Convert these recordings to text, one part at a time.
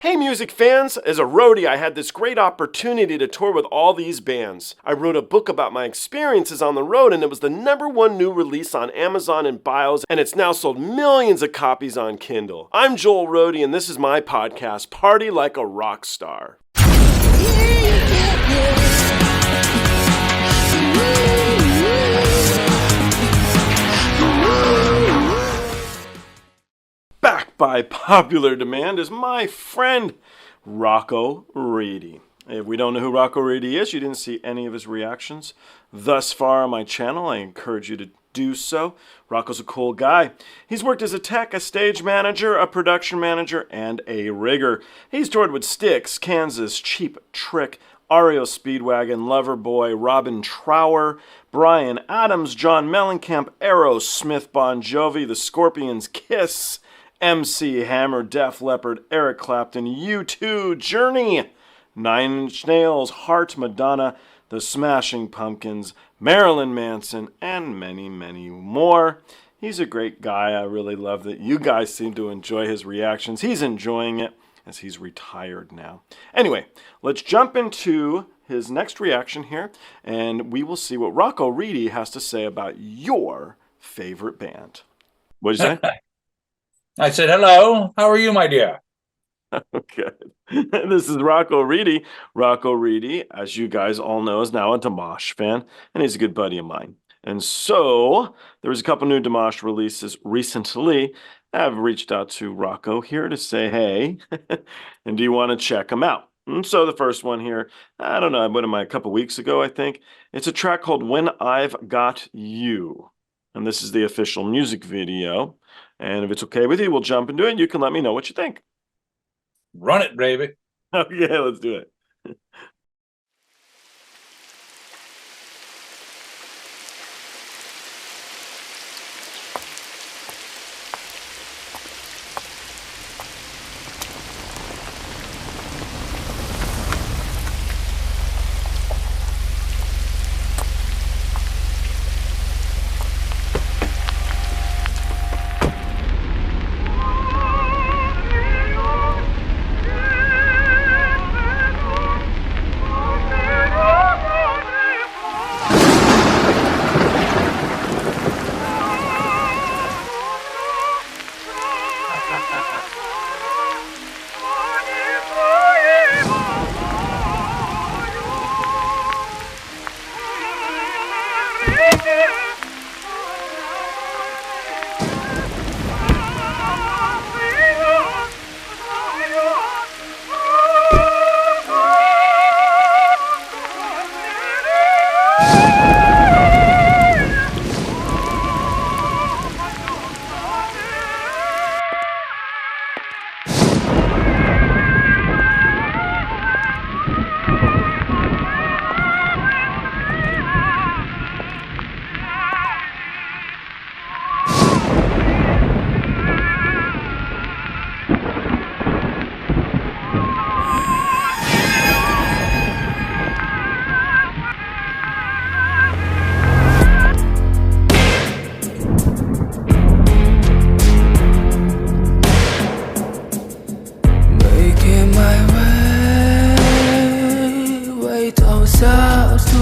Hey music fans, as a roadie I had this great opportunity to tour with all these bands. I wrote a book about my experiences on the road and it was the #1 new release on Amazon and Bios and it's now sold millions of copies on Kindle. I'm Joel Roadie and this is my podcast, Party Like a Rock Star. Back by popular demand is my friend Rocko Reedy. If we don't know who Rocko Reedy is, you didn't see any of his reactions thus far on my channel, I encourage you to do so. Rocco's a cool guy. He's worked as a tech, a stage manager, a production manager, and a rigger. He's toured with STYX, Kansas, Cheap Trick, REO Speedwagon, Loverboy, Robin Trower, Bryan Adams, John Mellencamp, Aerosmith, Bon Jovi, The Scorpions, Kiss, MC Hammer, Def Leppard, Eric Clapton, U2, Journey, Nine Inch Nails, Heart, Madonna, The Smashing Pumpkins, Marilyn Manson, and many, many more. He's a great guy. I really love that you guys seem to enjoy his reactions. He's enjoying it as he's retired now. Anyway, let's jump into his next reaction here, and we will see what Rocko Reedy has to say about your favorite band. What did you say? I said, hello, how are you, my dear? Okay. This is Rocko Reedy. Rocko Reedy, as you guys all know, is now a Dimash fan, and he's a good buddy of mine. And so, there was a couple new Dimash releases recently. I've reached out to Rocko here to say, hey, and do you want to check them out? And so the first one here, I don't know, what am I, a couple weeks ago, I think. It's a track called When I've Got You. And this is the official music video. And if it's okay with you, we'll jump into it. You can let me know what you think. Run it, baby. Okay, let's do it.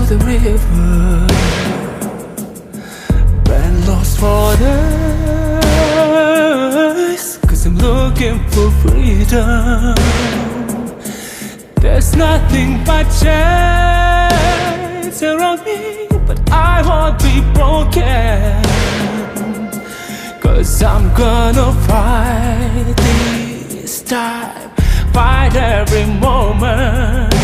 The river, been lost for days, 'cause I'm looking for freedom. There's nothing but chains around me, but I won't be broken, 'cause I'm gonna fight this time, fight every moment.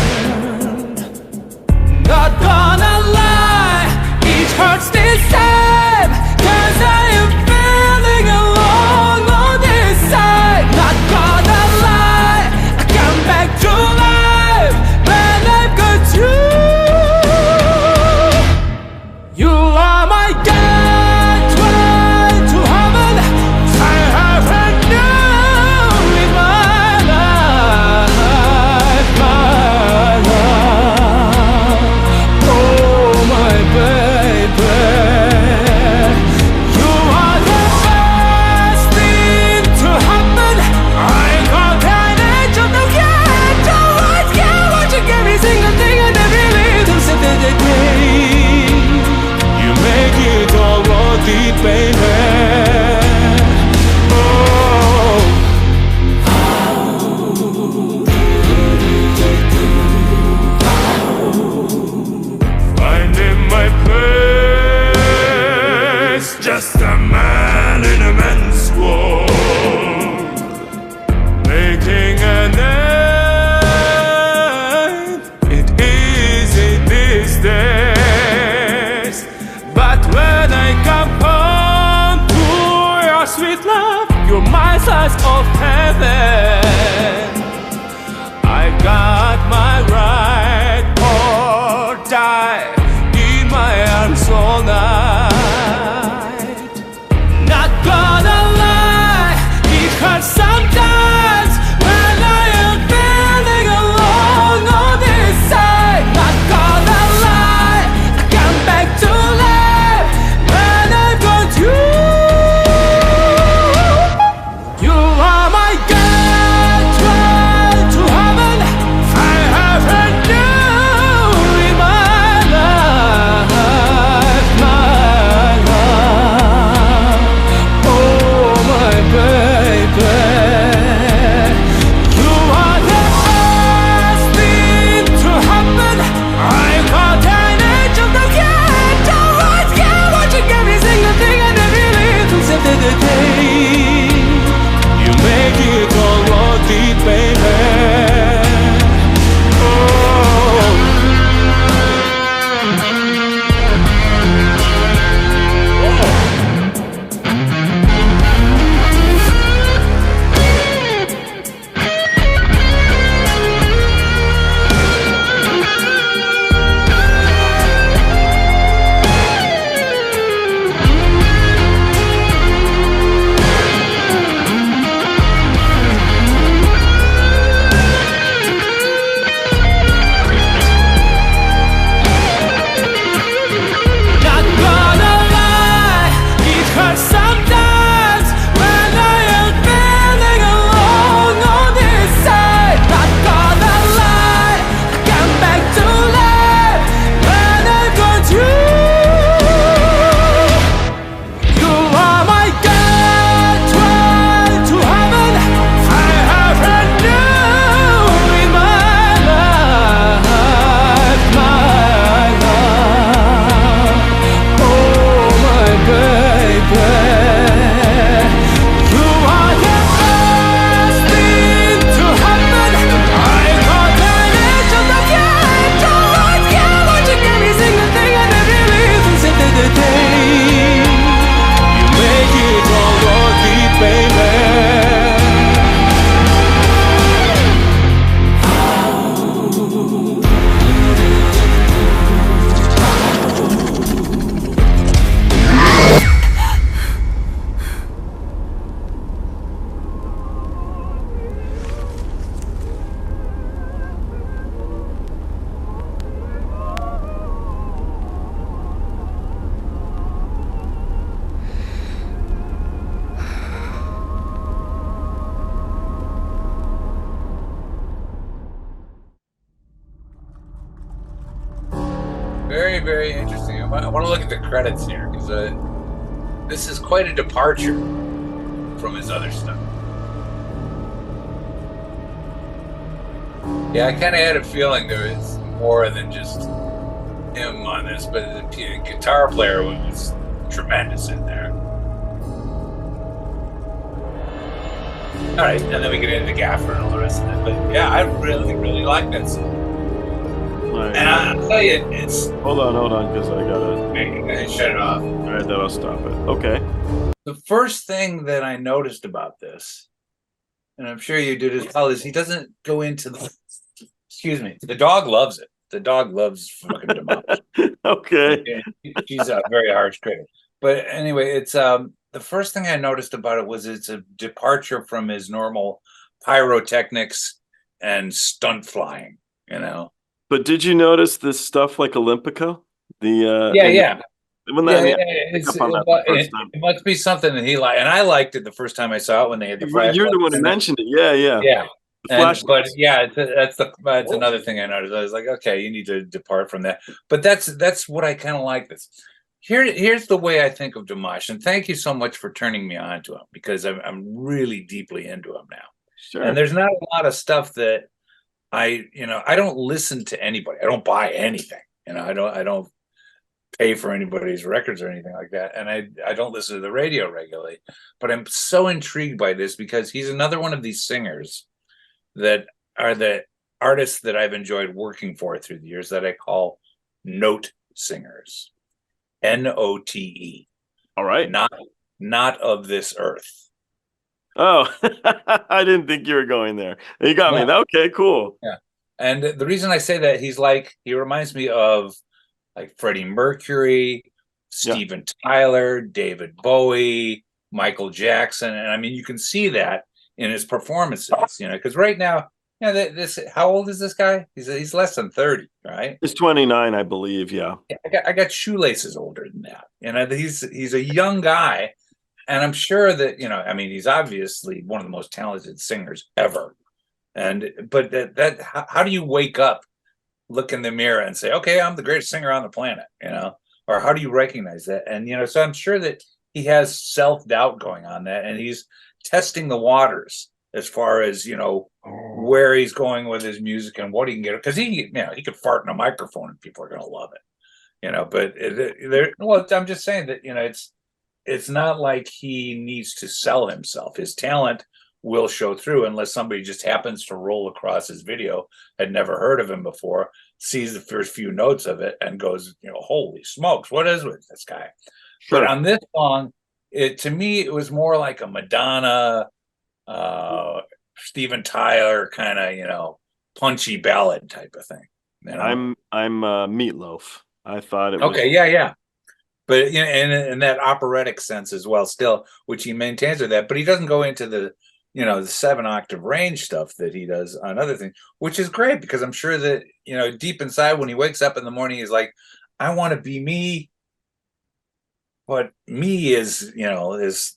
Not gonna lie, it hurts the same, 'cause I am feeling alone on this side. Not gonna lie, I come back to life when I've got you. You are my gateway to heaven. I haven't known in my life, my love. Oh, my baby. Very, very interesting. I want to look at the credits here because this is quite a departure from his other stuff. Yeah, I kind of had a feeling there was more than just him on this, but the guitar player was tremendous in there. All right, and then we get into the Gaffer and all the rest of it. But yeah, I really, really like that song. Right. And I'll tell you, it's... Hold on, because I gotta shut it off. All right, that'll stop it. Okay. The first thing that I noticed about this, and I'm sure you did as well, is he doesn't go into the... Excuse me. The dog loves it. The dog loves fucking Dimash. Okay. She's a very harsh critic. But anyway, it's the first thing I noticed about it was it's a departure from his normal pyrotechnics and stunt flying, you know. But did you notice this stuff like Olympico? The yeah. It It must be something that he liked, and I liked it the first time I saw it when they had the flash. You're the one who mentioned it. Yeah. But yeah, that's another thing I noticed. I was like, okay, you need to depart from that. But that's what I kind of like this. Here's the way I think of Dimash, and thank you so much for turning me on to him because I'm really deeply into him now. Sure. And there's not a lot of stuff that I don't listen to anybody. I don't buy anything. I don't pay for anybody's records or anything like that. And I don't listen to the radio regularly. But I'm so intrigued by this because he's another one of these singers that are the artists that I've enjoyed working for through the years that I call note singers. Note. All right. Not of this earth. Oh, I didn't think you were going there. You got me. Okay, cool. Yeah. And the reason I say that he reminds me of like Freddie Mercury, Steven Tyler, David Bowie, Michael Jackson. And I mean, you can see that in his performances, because right now, how old is this guy? He's less than 30, right? He's 29, I believe. Yeah. I got shoelaces older than that. He's a young guy. And I'm sure that, he's obviously one of the most talented singers ever. But how do you wake up, look in the mirror and say, okay, I'm the greatest singer on the planet, or how do you recognize that? And, so I'm sure that he has self-doubt going on that, and he's testing the waters as far as, where he's going with his music and what he can get. Because he could fart in a microphone and people are going to love it, but I'm just saying that, it's not like he needs to sell himself. His talent will show through unless somebody just happens to roll across his video, had never heard of him before, sees the first few notes of it and goes, holy smokes, what is with this guy? Sure. But on this song, to me, it was more like a Madonna, Steven Tyler kind of, punchy ballad type of thing. I'm Meatloaf. I thought it was. Okay, yeah. But in that operatic sense as well, still, which he maintains with that, but he doesn't go into the the 7-octave range stuff that he does on other things, which is great because I'm sure that deep inside when he wakes up in the morning, he's like, I want to be me, but me is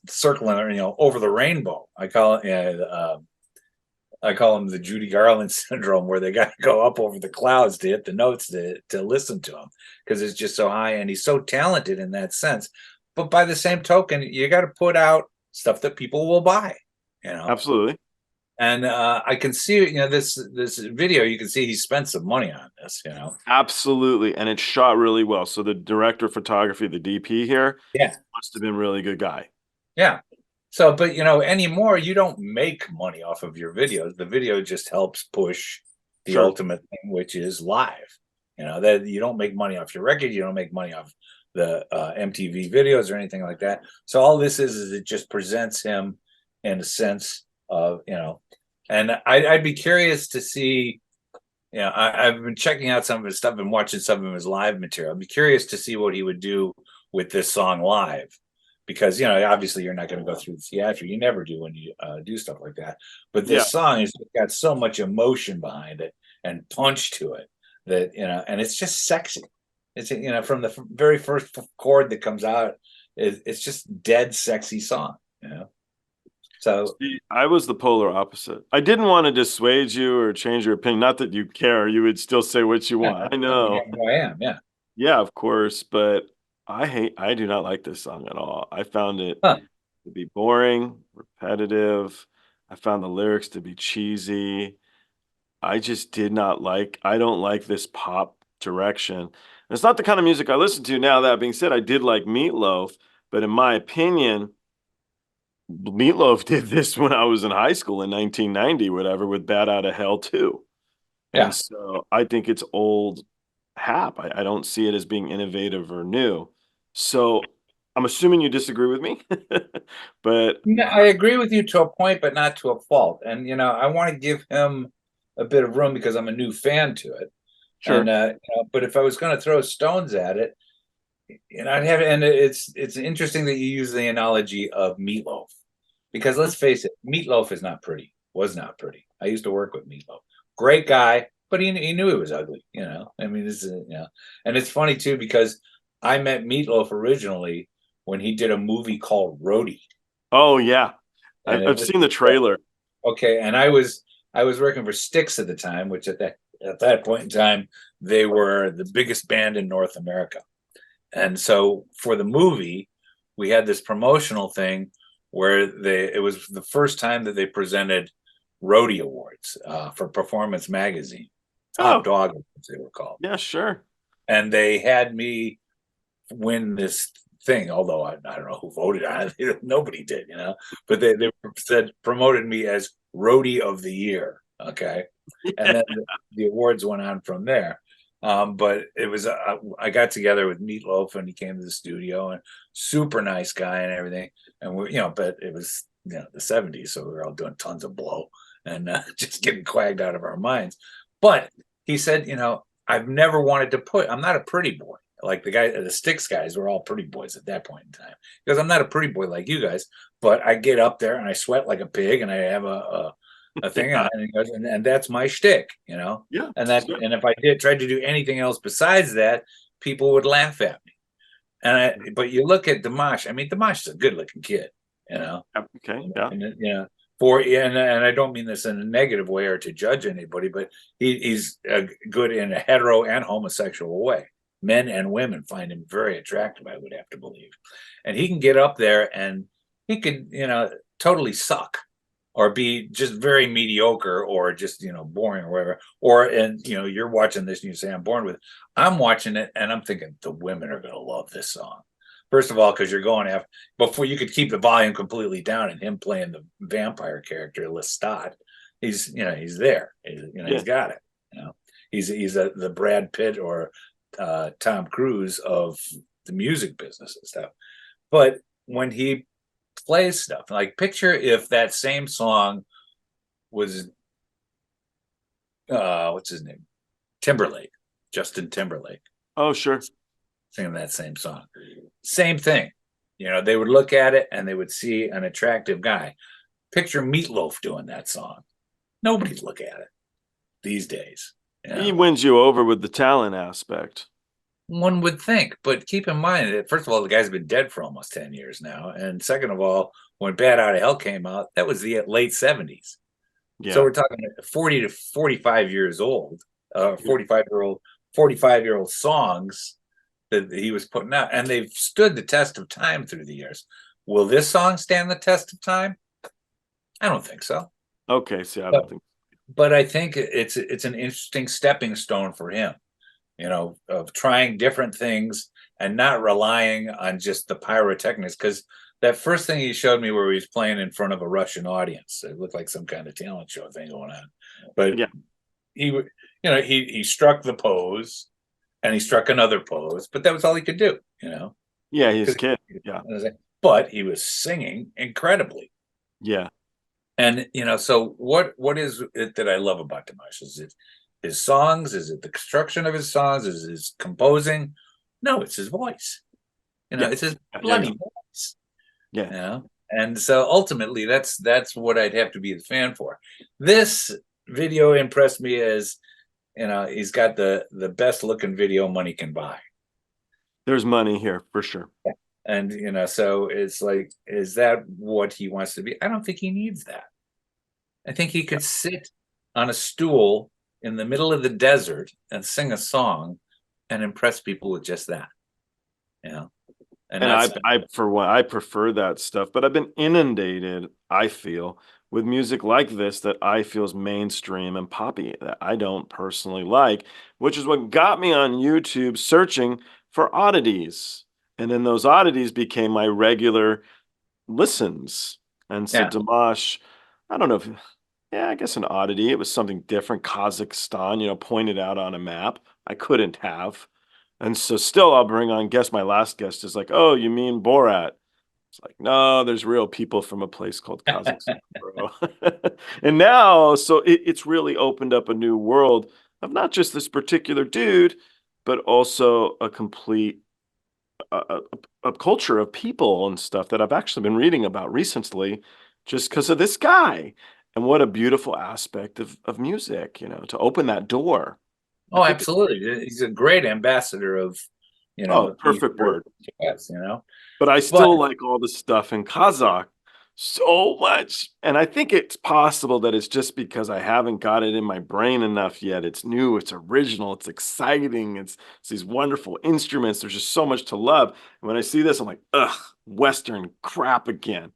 circling over the rainbow. I call it I call him the Judy Garland syndrome, where they got to go up over the clouds to hit the notes to listen to him because it's just so high, and he's so talented in that sense. But by the same token, you got to put out stuff that people will buy. Absolutely. And I can see this video. You can see he spent some money on this. Absolutely, and it's shot really well. So the director of photography, the DP here, must have been a really good guy. Yeah. So, but anymore, you don't make money off of your videos. The video just helps push the ultimate thing, which is live. That you don't make money off your record. You don't make money off the MTV videos or anything like that. So all this is it just presents him in a sense of, and I'd be curious to see, I've been checking out some of his stuff and watching some of his live material. I'd be curious to see what he would do with this song live. Because, obviously you're not going to go through the theater. You never do when you do stuff like that. But this song has got so much emotion behind it and punch to it that, and it's just sexy. It's, from the very first chord that comes out, it's just dead sexy song, So see, I was the polar opposite. I didn't want to dissuade you or change your opinion. Not that you care. You would still say what you want. I know. I am, yeah. Yeah, of course, but I do not like this song at all. I found it Huh. to be boring, repetitive. I found the lyrics to be cheesy. I don't like this pop direction. And it's not the kind of music I listen to now. That being said, I did like Meatloaf, but in my opinion, Meatloaf did this when I was in high school in 1990, whatever, with Bad Out of Hell too. And Yeah. so I think it's old hap. I don't see it as being innovative or new. So I'm assuming you disagree with me, but Yeah, I agree with you to a point, but not to a fault. And I want to give him a bit of room because I'm a new fan to it. And sure. but if I was going to throw stones at it, I'd have and it's interesting that you use the analogy of Meatloaf because let's face it, Meatloaf is not pretty. Was not pretty. I used to work with Meatloaf. Great guy, but he knew he was ugly. I mean, this is and it's funny too because I met Meatloaf originally when he did a movie called Roadie. Oh yeah. And it I've was seen the trailer. okay. And I was working for STYX at the time, which at that point in time they were the biggest band in North America. And so for the movie, we had this promotional thing where it was the first time that they presented Roadie Awards for Performance Magazine, Top Oh, Dog, as they were called. yeah, sure. And they had me win this thing, although I don't know who voted on it. Nobody did, but they said promoted me as Roadie of the Year. Okay. And then the awards went on from there. But it was I got together with Meatloaf and he came to the studio and super nice guy and everything. And but it was the 70s, so we were all doing tons of blow and just getting quagged out of our minds. But he said, I've never wanted to I'm not a pretty boy. Like the STYX guys were all pretty boys at that point in time. Because I'm not a pretty boy like you guys, but I get up there and I sweat like a pig and I have a thing Yeah. and he goes, and that's my shtick, Yeah. and if I tried to do anything else besides that, people would laugh at me. But you look at Dimash. I mean, Dimash is a good-looking kid, Okay. Yeah. and I don't mean this in a negative way or to judge anybody, but he's good in a hetero and homosexual way. Men and women find him very attractive, I would have to believe, and he can get up there and he could, totally suck or be just very mediocre or just boring or whatever, and you're watching this and you say I'm born with it. I'm watching it and I'm thinking the women are going to love this song, first of all, because you're going after before you could keep the volume completely down and him playing the vampire character Lestat. He's there, he's got it. He's the Brad Pitt or Tom Cruise of the music business and stuff. But when he plays stuff like, picture if that same song was what's his name, Justin Timberlake Oh, sure. singing that same song. Same thing, they would look at it and they would see an attractive guy. Picture Meatloaf doing that song. Nobody'd look at it these days. He wins you over with the talent aspect. One would think, but keep in mind that, first of all, the guy's been dead for almost 10 years now. And second of all, when Bad Out of Hell came out, that was the late 70s. Yeah. So we're talking 40 to 45 years old, 45-year-old songs that he was putting out. And they've stood the test of time through the years. Will this song stand the test of time? I don't think so. Okay. See, I don't think. But I think it's an interesting stepping stone for him, of trying different things and not relying on just the pyrotechnics. Because that first thing he showed me where he was playing in front of a Russian audience, it looked like some kind of talent show thing going on. But Yeah. he struck the pose and he struck another pose, but that was all he could do, Yeah, he's a kid. Yeah. But he was singing incredibly. Yeah. And so what is it that I love about Dimash? Is it his songs? Is it the construction of his songs? Is it his composing? No, it's his voice. It's his bloody voice. Yeah. And so ultimately, that's what I'd have to be the fan for. This video impressed me as, he's got the best looking video money can buy. There's money here for sure. And, so it's like, is that what he wants to be? I don't think he needs that. I think he could sit on a stool in the middle of the desert and sing a song and impress people with just that, you know. And And that's I for one, I prefer that stuff, but I've been inundated, I feel, with music like this that I feel is mainstream and poppy that I don't personally like, which is what got me on YouTube searching for oddities. And then those oddities became my regular listens. And so yeah. Dimash, I don't know if, yeah, I guess an oddity. It was something different. Kazakhstan, pointed out on a map. I couldn't have. And so still I'll bring on, guess my last guest is like, oh, you mean Borat? It's like, no, there's real people from a place called Kazakhstan, bro. And now, so it's really opened up a new world of not just this particular dude, but also a complete a culture of people and stuff that I've actually been reading about recently just because of this guy. And what a beautiful aspect of music, to open that door. I Oh, think, absolutely. He's a great ambassador of, oh, perfect word. Yes, But I But still like all the stuff in Kazakh so much. And I think it's possible that it's just because I haven't got it in my brain enough yet. It's new, it's original, it's exciting, it's these wonderful instruments. There's just so much to love. And when I see this, I'm like, ugh, Western crap again.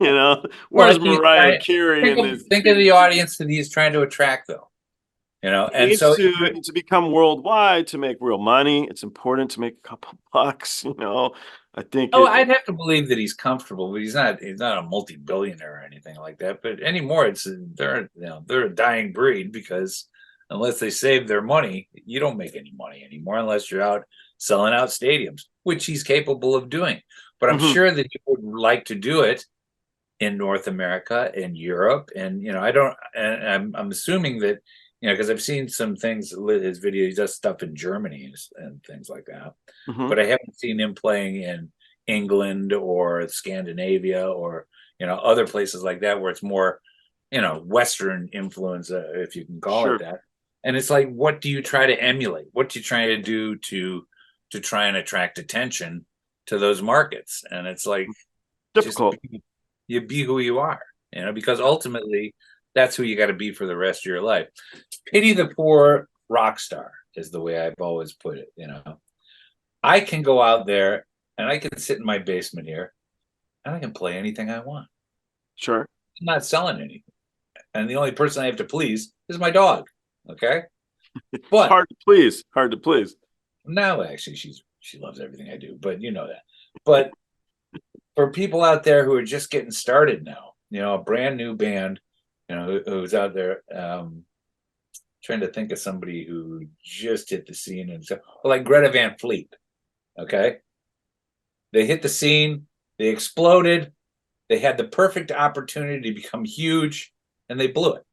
well, Where's Mariah Carey think in of, this? think of the audience that he's trying to attract, though. And Needs so to become worldwide to make real money. It's important to make a couple bucks. I think I'd have to believe that he's comfortable, but he's not a multi-billionaire or anything like that. But anymore, they're a dying breed, because unless they save their money, you don't make any money anymore unless you're out selling out stadiums, which he's capable of doing. But I'm sure that he would like to do it in North America, in Europe, and I'm assuming that, because I've seen some things with his video. He does stuff in Germany and things like that, but I haven't seen him playing in England or Scandinavia or other places like that where it's more Western influence, if you can call it that. And it's like, what do you try to emulate? What do you try to do to try and attract attention to those markets? And it's like, difficult. You be who you are, because ultimately that's who you got to be for the rest of your life. Pity the poor rock star is the way I've always put it. I can go out there and I can sit in my basement here and I can play anything I want. Sure. I'm not selling anything. And the only person I have to please is my dog. Okay. But hard to please. No, actually, she loves everything I do, but you know that. But for people out there who are just getting started now, a brand new band, who's out there, trying to think of somebody who just hit the scene, and so, like Greta Van Fleet. Okay. They hit the scene, they exploded, they had the perfect opportunity to become huge, and they blew it.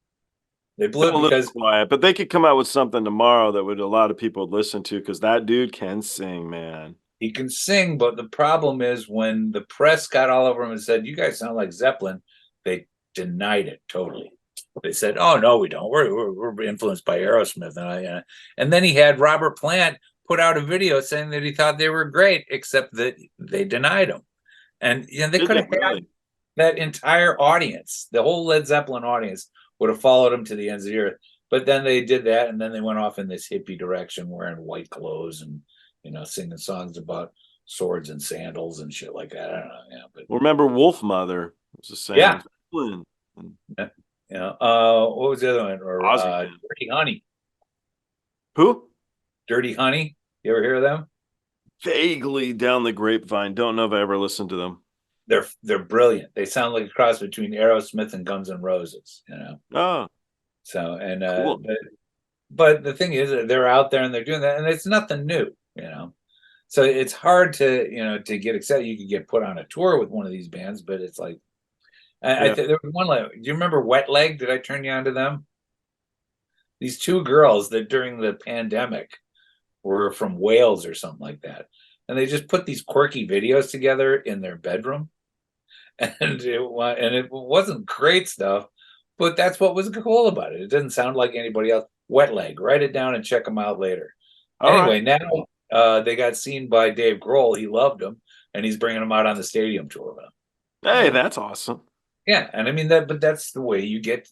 They blew it because quiet, but they could come out with something tomorrow that would a lot of people would listen to, because that dude can sing, man. He can sing, but the problem is when the press got all over him and said, "You guys sound like Zeppelin," they denied it totally. They said, "Oh no, we don't. We're influenced by Aerosmith." And then he had Robert Plant put out a video saying that he thought they were great, except that they denied him. And they could have had that entire audience, the whole Led Zeppelin audience, would have followed him to the ends of the earth. But then they did that, and then they went off in this hippie direction, wearing white clothes and singing songs about swords and sandals and shit like that. I don't know. Yeah, but remember Wolf Mother was the same. Yeah. What was the other one? Or Dirty Honey. Who? Dirty Honey. You ever hear of them? Vaguely down the grapevine. Don't know if I ever listened to them. They're brilliant. They sound like a cross between Aerosmith and Guns N' Roses. Oh. So and cool. but the thing is, they're out there and they're doing that, and it's nothing new. So it's hard to to get excited. You could get put on a tour with one of these bands, but it's like I think there was one. Do you remember Wet Leg? Did I turn you on to them? These two girls that during the pandemic were from Wales or something like that, and they just put these quirky videos together in their bedroom, and it wasn't great stuff, but that's what was cool about it. It didn't sound like anybody else. Wet Leg. Write it down and check them out later. Anyway, now they got seen by Dave Grohl. He loved them, and he's bringing them out on the stadium tour with him. Hey, that's awesome. Yeah, and I mean that, but that's the way you get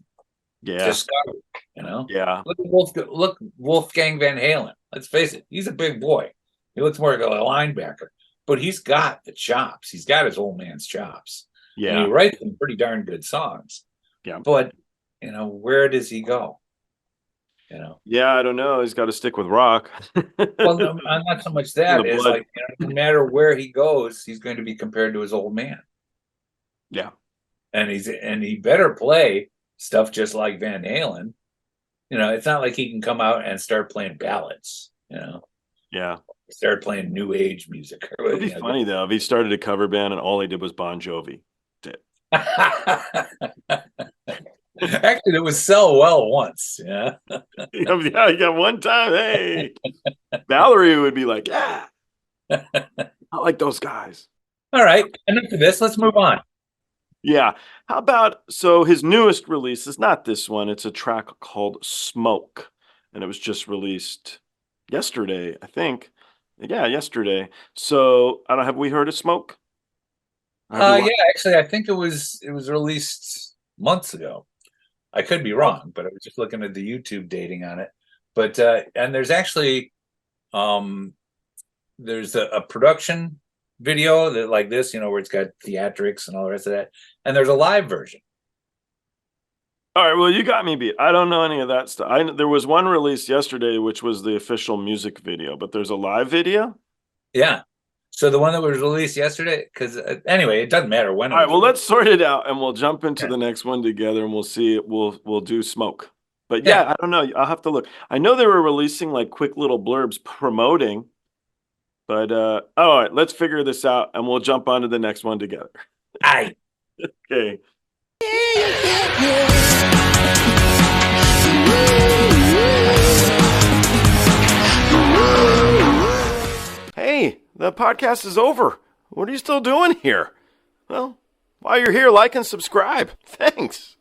discovered. Yeah. Look Wolfgang Van Halen. Let's face it, he's a big boy. He looks more like a linebacker, but he's got the chops. He's got his old man's chops. And he writes some pretty darn good songs. Yeah. But, where does he go? Yeah, I don't know. He's got to stick with rock. Well, no, not so much that. It's like, no matter where he goes, he's going to be compared to his old man. Yeah. And he better play stuff just like Van Halen. It's not like he can come out and start playing ballads, Yeah. Start playing new age music. It'd be funny though if he started a cover band and all he did was Bon Jovi. Actually, it was sell well once. Yeah. Yeah, you got one time. Hey, Valerie would be like, yeah, I like those guys. All right, enough of this. Let's move on. Yeah. How about, so his newest release is not this one. It's a track called Smoke. And it was just released yesterday, I think. Yeah, yesterday. So I don't have we heard of Smoke? Yeah, actually, I think it was released months ago. I could be wrong, but I was just looking at the YouTube dating on it. But and there's actually there's a production video that like this, where it's got theatrics and all the rest of that, and there's a live version. All right, well, you got me beat. I don't know any of that stuff. There was one released yesterday, which was the official music video, but there's a live video? Yeah. So the one that was released yesterday, because anyway, it doesn't matter when. All right, well, let's sort it out, and we'll jump into the next one together, and we'll see. We'll do Smoke. But yeah, I don't know. I'll have to look. I know they were releasing like quick little blurbs promoting, but all right, let's figure this out, and we'll jump onto the next one together. Aye. Okay. Hey, the podcast is over. What are you still doing here? Well, while you're here, like and subscribe. Thanks.